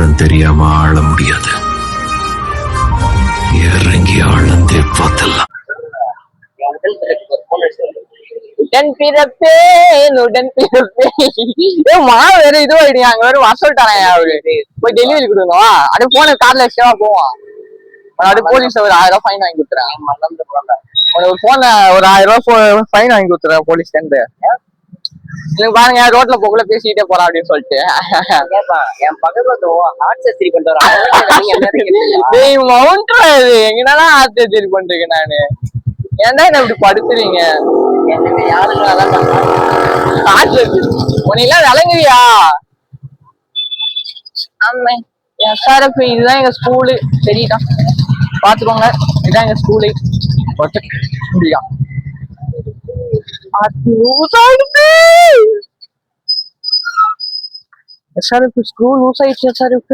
ஆழம் தெரியாம ஆள முடியாது. இறங்கி ஆழ்ந்தே பார்த்தலாம். உடன் பிறப்பே உடன் பிறப்பே வேற இதுவும் ஆயிடுங்க. அங்க வேற வர சொல்லிட்டாங்க. அவரு போய் டெலிவரி கொடுக்கணும். அப்படியே போன கார்ல வச்சுவா போவான். அப்படியே போலீஸ் ஒரு 1000 ரூபாய் ஃபைன் வாங்கி கொடுத்துறேன். உனக்கு போன ஒரு 1000 ரூபாய் ஃபைன் வாங்கி கொடுத்துறேன் போலீஸ்ல இருந்து. எனக்கு பாருங்க ரோட்ல போக்குள்ள பேசிக்கிட்டே போறான் அப்படின்னு சொல்லிட்டு என் பக்கத்துல ஹார்ட் சர்ஜரி பண்ணிட்டு வரேன். மவுண்ட் எங்கனால ஹார்ட் சர்ஜரி பண்றேன் நானு. ஏன்டா என்ன இப்படி படுத்துறீங்க? உனெல்லாம் விளங்குவியா? ஆமா SRF இதுதான் எங்க ஸ்கூலு. சரிடா பாத்துக்கோங்க, இதுதான் எங்க ஸ்கூலு. SRF ஸ்கூல் லூஸ் ஆயிடுச்சு. SRF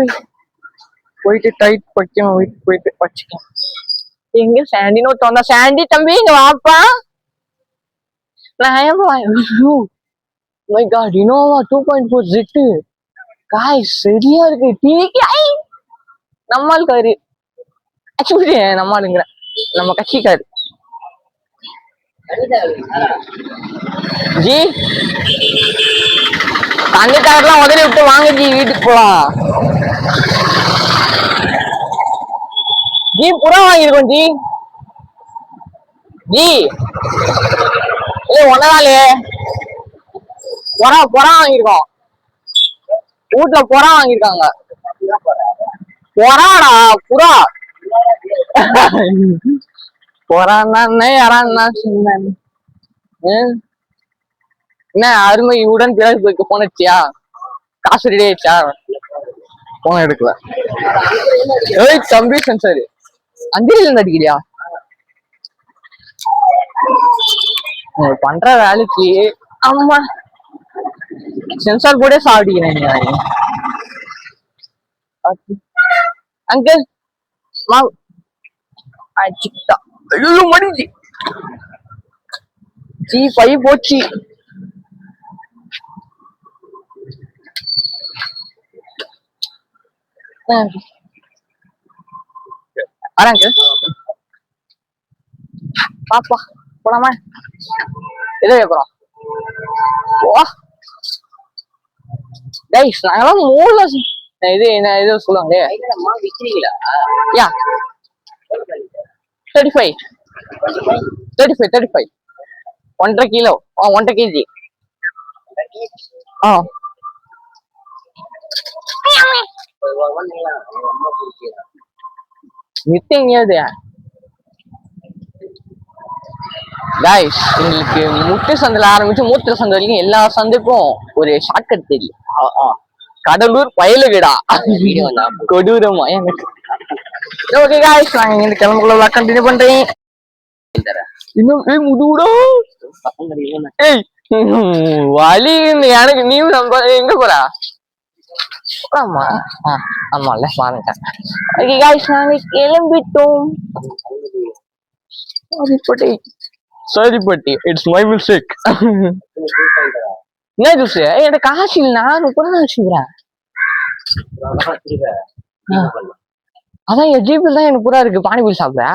போயிட்டு டைட் வைக்கணும். வீட்டுக்கு போயிட்டு வச்சுக்கலாம். எங்க சாண்டி நோட் வந்தா? சாண்டி தம்பி இங்க வாப்பா. My God, Innova 2.4 Z guys சரியா இருக்கு. டிவிக்கு நம்மாளுக்காரு ஆக்சுவலி நம்மாளுங்கிற நம்ம கட்சிக்காரு ஜி. தண்ணிக்காரெல்லாம் உதறி விட்டு வாங்க ஜி, வீட்டுக்கு போலாம். ஜி புறா வாங்கிருக்கோம் ஜி. ஜி ஒன்னதாலே புறா வாங்கிருக்கோம். வீட்டுல புறா வாங்கிருக்காங்க. புறாடா புறா. புறான்னா யாரான்னா சொன்னேன். என்ன அருமை உடன் பிறகு போய்க்கு போன் அடிச்சியா? காசு ரெடி ஆயிடுச்சா? போன் எடுக்கல. ஏய் தம்பி சென்சாரு அந்திரில இருந்து அடிக்கிறியா? பண்ற வேலைக்கு ஆமா சென்சார் போர்டே சாப்பிடுகிறேன். அங்கிள் மடிஞ்சி ஜி பை போச்சு. பாப்பா போலாமா? எதோ கேக்குறோம். கைஸ் நாங்கெல்லாம் மூல இது என்ன ஏதோ சொல்லுவாங்க. விக்கிறீங்களா? யா 35 1.5 கிலோ 1.5 kg. எங்கேயாவது கைஸ் உங்களுக்கு முட்டு சந்தையில ஆரம்பிச்சு மூத்திர சந்தை வரைக்கும் எல்லா சந்தைக்கும் ஒரு ஷார்ட்கட் தெரியும். கடலூர் பயலுகடா கொடூரமா எனக்கு. ஓகே கைஸ் நான் இந்த கிளம்புக்குள்ள கண்டினியூ பண்றேன். இன்னும் முதுடா வலி எனக்கு. நீ நம்ம எங்க போறா? ஆமா ஆமால மாறிட்டேன். ஓகே கைஸ் நாங்க கிளம்பிட்டோம். சரிப்பட்டி இட்ஸ் மை மிஸ்டேக். என்ன ஜூஸ்? என்னோட காசு இல்லை. நான் 30 தான் வச்சுக்கிறேன். அதான் எஜிபிள் தான் எனக்கு பூரா இருக்கு. பானிபூரி சாப்பிட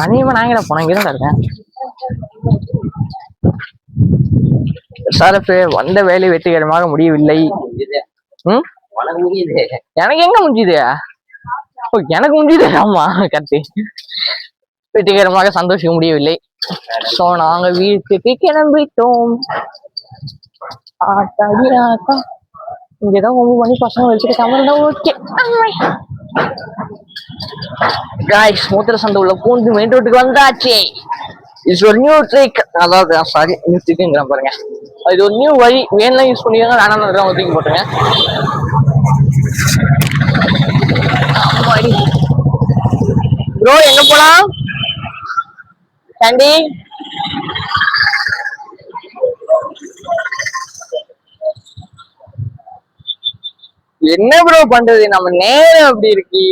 அநியமா நான் எங்க போனேன். இங்கதான் இருக்கேன். SRF வந்த வேலை வெற்றிகரமாக முடியவில்லை. எனக்கு எங்க முடிஞ்சுது? எனக்கு முடிஞ்சுது. ஆமா கரெக்ட். வெற்றிகரமாக சந்தோஷிக்க முடியவில்லை. சோ நாங்க வீட்டுக்கு கிளம்பிட்டோம். இங்கதான் 9 மணி பசங்க வச்சுட்டு கமர்ந்தா ஓகே. கைஸ் மூத்திர சந்தை உள்ள பூந்து மெயின் ரோட்டுக்கு வந்தாச்சு. இது ஒரு நியூ ட்ரிக். அதாவது சாரி நியூ ட்ரிக்ங்கிற பாருங்க. இது ஒரு நியூ வழி. வேணா யூஸ் பண்ணிடுங்க, வேணாம் ஒதுக்கி போட்டுருங்க. ப்ரோ எங்க போலாம்? சாண்டி என்ன ப்ரோ பண்றது? நம்ம நேரம் அப்படி இருக்கு.